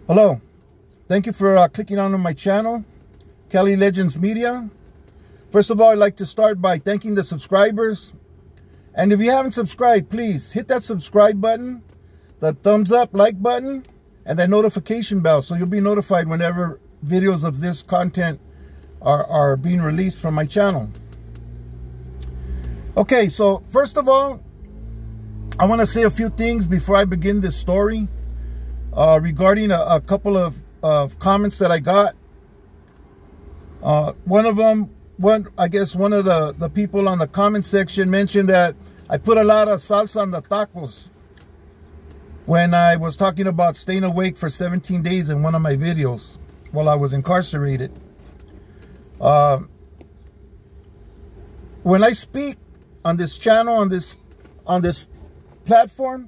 Hello, thank you for clicking on my channel, Cali Legends Media. First of all, I'd like to start by thanking the subscribers. And if you haven't subscribed, please hit that subscribe button, the thumbs up, like button, and that notification bell so you'll be notified whenever videos of this content are being released from my channel. Okay, so first of all, I want to say a few things before I begin this story. Regarding a couple of comments that I got. One of them, I guess one of the people on the comment section mentioned that I put a lot of salsa on the tacos when I was talking about staying awake for 17 days in one of my videos while I was incarcerated. When I speak on this channel, on this platform,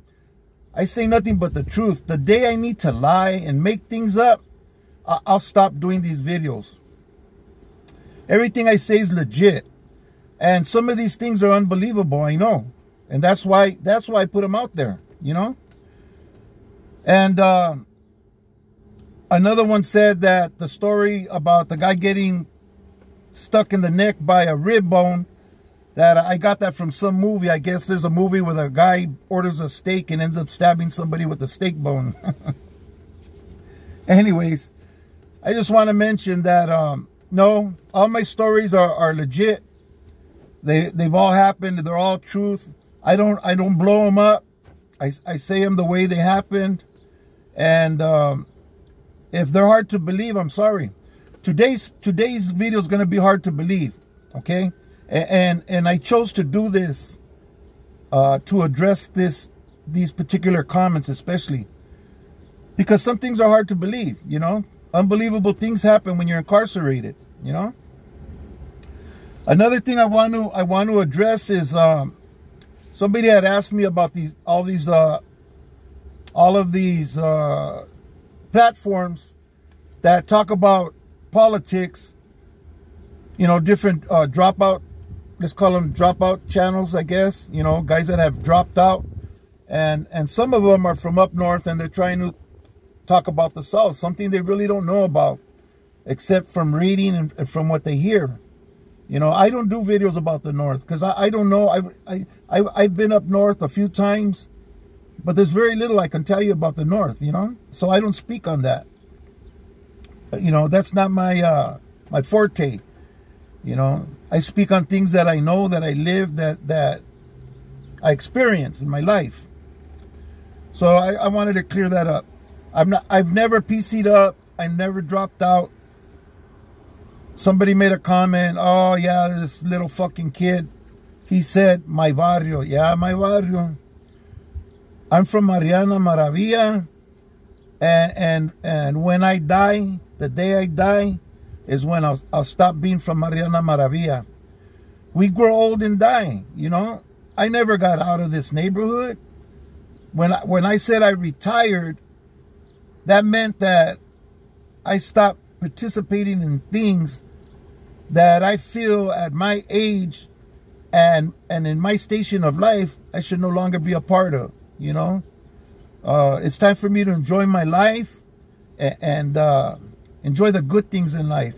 I say nothing but the truth. The day I need to lie and make things up, I'll stop doing these videos. Everything I say is legit. And some of these things are unbelievable, I know. And that's why I put them out there, you know? And another one said that the story about the guy getting stuck in the neck by a rib bone, that I got that from some movie. I guess there's a movie where a guy orders a steak and ends up stabbing somebody with a steak bone. Anyways, I just want to mention that no, all my stories are legit. They've all happened. They're all truth. I don't blow them up. I say them the way they happened. And if they're hard to believe, I'm sorry. Today's video is going to be hard to believe. Okay. And I chose to do this to address these particular comments, especially because some things are hard to believe. You know, unbelievable things happen when you're incarcerated. You know. Another thing I want to address is somebody had asked me about all of these platforms that talk about politics. You know, different dropout. Let's call them dropout channels, I guess. You know, guys that have dropped out. And some of them are from up north and they're trying to talk about the South. Something they really don't know about, except from reading and from what they hear. You know, I don't do videos about the North because I don't know. I've been up north a few times, but there's very little I can tell you about the North, you know. So I don't speak on that. You know, that's not my my forte. You know, I speak on things that I know, that I live, that I experience in my life. So I wanted to clear that up. I've never PC'd up. I never dropped out. Somebody made a comment. Oh yeah, this little fucking kid. He said, my barrio. Yeah, my barrio. I'm from Mariana Maravilla. And when I die, the day I die, is when I'll stop being from Mariana Maravilla. We grow old and die, you know. I never got out of this neighborhood. When I said I retired, that meant that I stopped participating in things that I feel at my age and in my station of life I should no longer be a part of, you know. It's time for me to enjoy my life and enjoy the good things in life.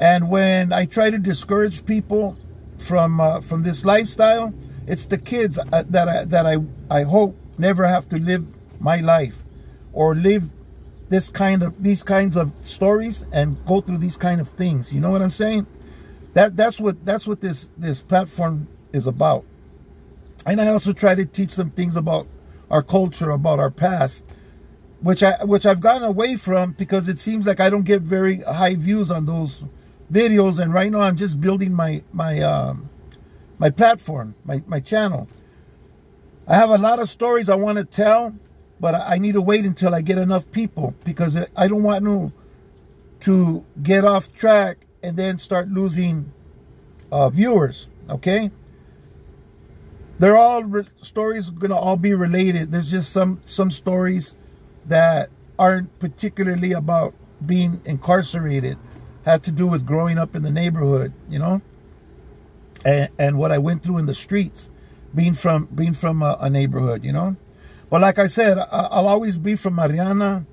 And when I try to discourage people from this lifestyle, it's the kids that I hope never have to live my life or live these kinds of stories and go through these kind of things. You know what I'm saying? That's what this platform is about. And I also try to teach some things about our culture, about our past, which I've gotten away from because it seems like I don't get very high views on those videos. And right now I'm just building my platform, my channel. I have a lot of stories I want to tell, but I need to wait until I get enough people because I don't want to get off track and then start losing viewers. Okay. They're all stories gonna all be related. There's just some stories that aren't particularly about being incarcerated, have to do with growing up in the neighborhood, you know, and what I went through in the streets, being from a neighborhood, you know. But like I said, I'll always be from Mariana.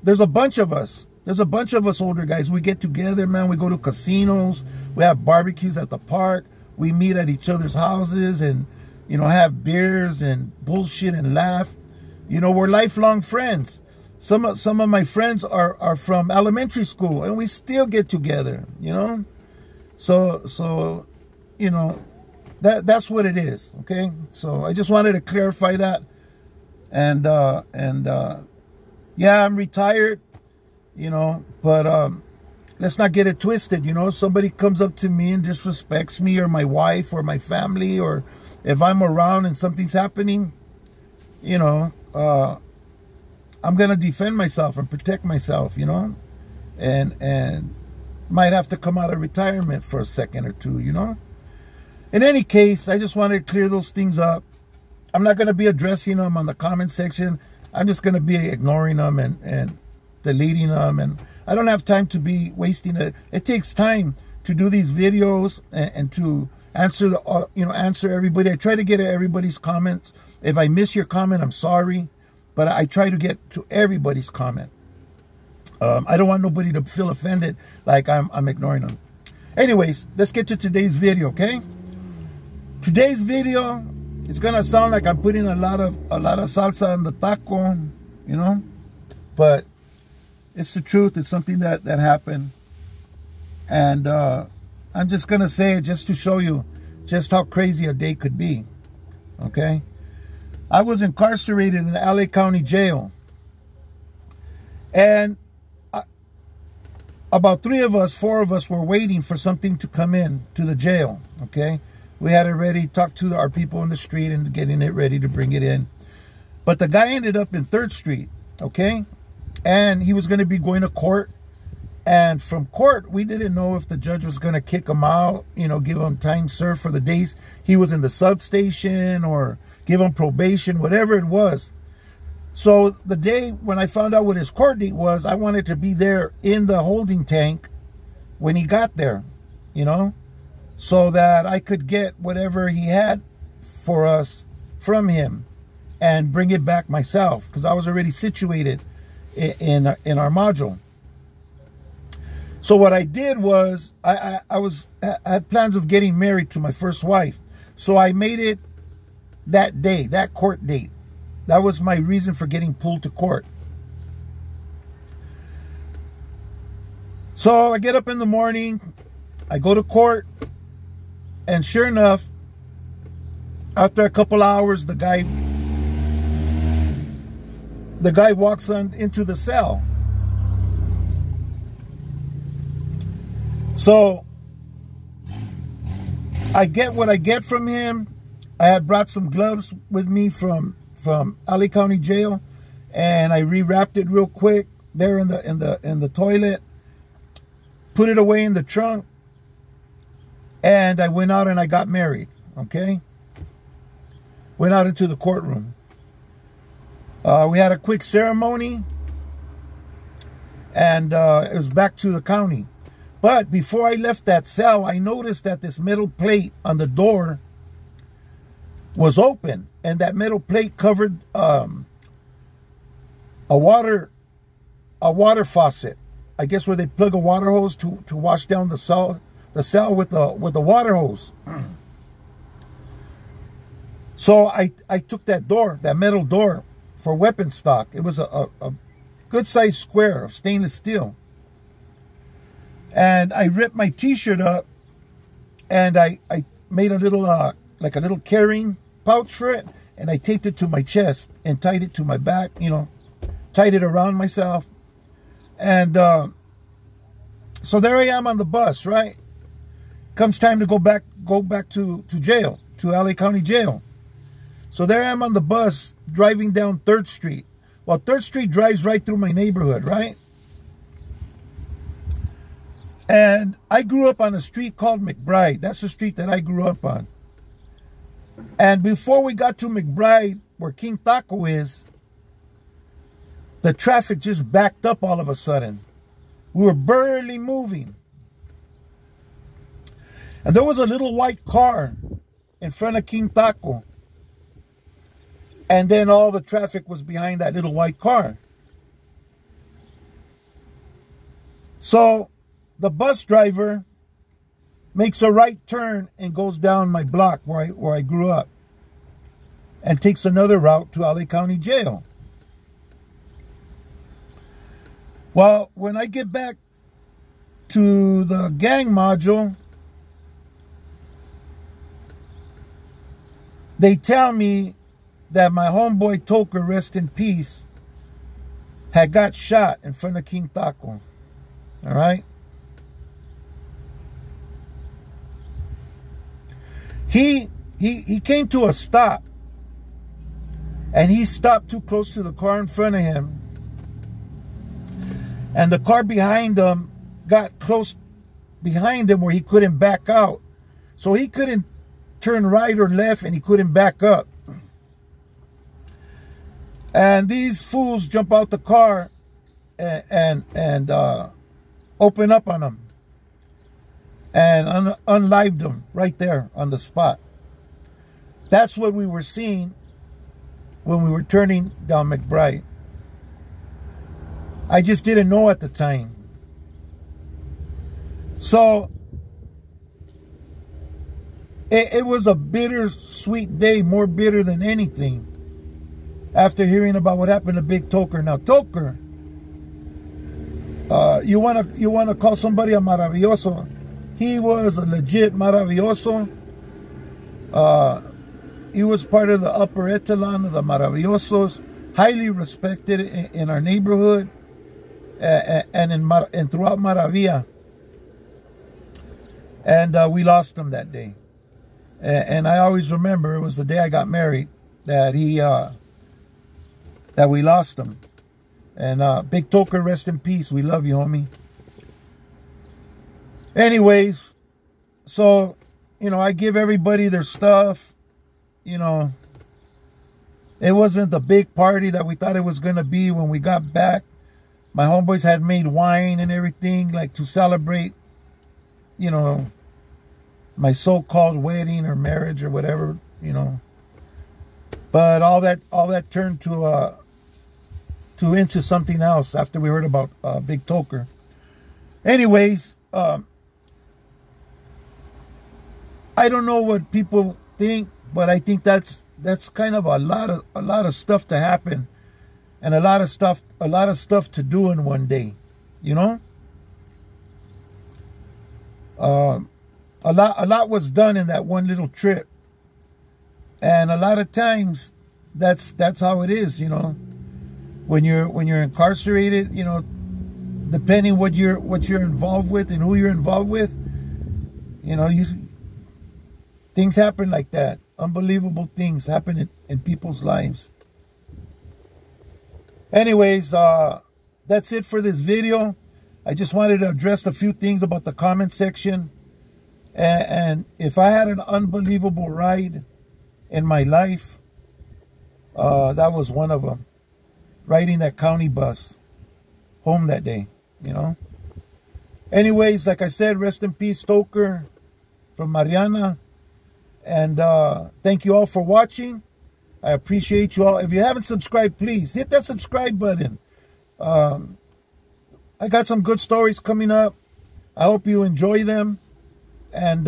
there's a bunch of us. There's a bunch of us older guys. We get together, man. We go to casinos. We have barbecues at the park. We meet at each other's houses and, you know, have beers and bullshit and laugh. You know, we're lifelong friends. Some of my friends are from elementary school, and we still get together, you know. So you know, that's what it is, okay? So I just wanted to clarify that. And yeah, I'm retired, you know, but let's not get it twisted, you know. If somebody comes up to me and disrespects me or my wife or my family, or if I'm around and something's happening, you know, I'm going to defend myself and protect myself, you know, and might have to come out of retirement for a second or two, you know. In any case, I just wanted to clear those things up. I'm not going to be addressing them on the comment section. I'm just going to be ignoring them and deleting them. And I don't have time to be wasting it. It takes time to do these videos and to answer the, you know, answer everybody. I try to get everybody's comments. If I miss your comment, I'm sorry, but I try to get to everybody's comment. I don't want nobody to feel offended like I'm ignoring them. Anyways, let's get to today's video, okay? Today's video, it's gonna sound like I'm putting a lot of salsa on the taco, you know, but it's the truth. It's something that happened, and I'm just gonna say it just to show you just how crazy a day could be. Okay, I was incarcerated in the LA County Jail, and about 4 of us were waiting for something to come in to the jail. Okay, we had already talked to our people in the street and getting it ready to bring it in, but the guy ended up in 3rd Street. Okay, and he was going to be going to court. And from court, we didn't know if the judge was going to kick him out, you know, give him time served for the days he was in the substation, or give him probation, whatever it was. So the day when I found out what his court date was, I wanted to be there in the holding tank when he got there, you know, so that I could get whatever he had for us from him and bring it back myself, because I was already situated in our module. So what I did was I had plans of getting married to my first wife. So I made it that day, that court date. That was my reason for getting pulled to court. So I get up in the morning, I go to court, and sure enough, after a couple hours, the guy walks into the cell. So I get what I get from him. I had brought some gloves with me from LA County Jail, and I rewrapped it real quick there in the toilet, put it away in the trunk, and I went out and I got married. Okay, went out into the courtroom. We had a quick ceremony, and it was back to the county. But before I left that cell, I noticed that this metal plate on the door was open, and that metal plate covered a water faucet. I guess where they plug a water hose to wash down the cell with the water hose. So I took that door, that metal door, for weapon stock. It was a good sized square of stainless steel. And I ripped my t-shirt up, and I made a little, like a little carrying pouch for it, and I taped it to my chest and tied it to my back, you know, tied it around myself. And so there I am on the bus, right? Comes time to go back to jail, to LA County Jail. So there I am on the bus driving down 3rd Street. Well, 3rd Street drives right through my neighborhood, right? And I grew up on a street called McBride. That's the street that I grew up on. And before we got to McBride, where King Taco is, the traffic just backed up all of a sudden. We were barely moving. And there was a little white car in front of King Taco. And then all the traffic was behind that little white car. So the bus driver makes a right turn and goes down my block where I grew up and takes another route to LA County Jail. Well, when I get back to the gang module, they tell me that my homeboy Toker, rest in peace, had got shot in front of King Taco. All right? He came to a stop, and he stopped too close to the car in front of him, and the car behind him got close behind him where he couldn't back out, so he couldn't turn right or left, and he couldn't back up. And these fools jump out the car and open up on him and unlived him right there on the spot. That's what we were seeing when we were turning down McBride. I just didn't know at the time. So it was a bittersweet day, more bitter than anything, after hearing about what happened to Big Toker. Now, Toker, you wanna call somebody a maravilloso? He was a legit maravilloso. He was part of the upper echelon of the maravillosos, highly respected in our neighborhood and throughout Maravilla. And we lost him that day. And I always remember it was the day I got married that that we lost him. And Big Toker, rest in peace. We love you, homie. Anyways, so, you know, I give everybody their stuff. You know, it wasn't the big party that we thought it was going to be when we got back. My homeboys had made wine and everything, like, to celebrate, you know, my so-called wedding or marriage or whatever, you know. But all that turned into something else after we heard about Big Toker. Anyways, I don't know what people think, but I think that's kind of a lot of stuff to happen, and a lot of stuff to do in one day, you know. A lot was done in that one little trip, and a lot of times that's how it is, you know. When you're incarcerated, you know, depending what you're involved with and who you're involved with, you know, things happen like that. Unbelievable things happen in people's lives. Anyways, that's it for this video. I just wanted to address a few things about the comment section. And if I had an unbelievable ride in my life, that was one of them. Riding that county bus home that day, you know. Anyways, like I said, rest in peace, Toker, from Mariana. And thank you all for watching. I appreciate you all. If you haven't subscribed, please hit that subscribe button. I got some good stories coming up. I hope you enjoy them. And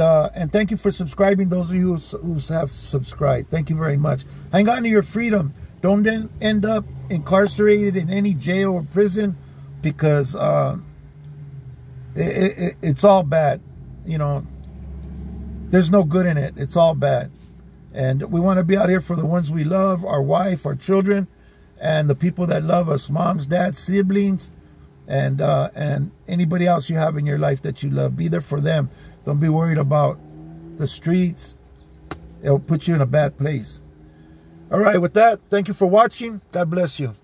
thank you for subscribing, those of you who have subscribed. Thank you very much. Hang on to your freedom. Don't then end up incarcerated in any jail or prison, because it's all bad. You know, there's no good in it. It's all bad. And we want to be out here for the ones we love, our wife, our children, and the people that love us, moms, dads, siblings, and anybody else you have in your life that you love. Be there for them. Don't be worried about the streets. It'll put you in a bad place. All right, with that, thank you for watching. God bless you.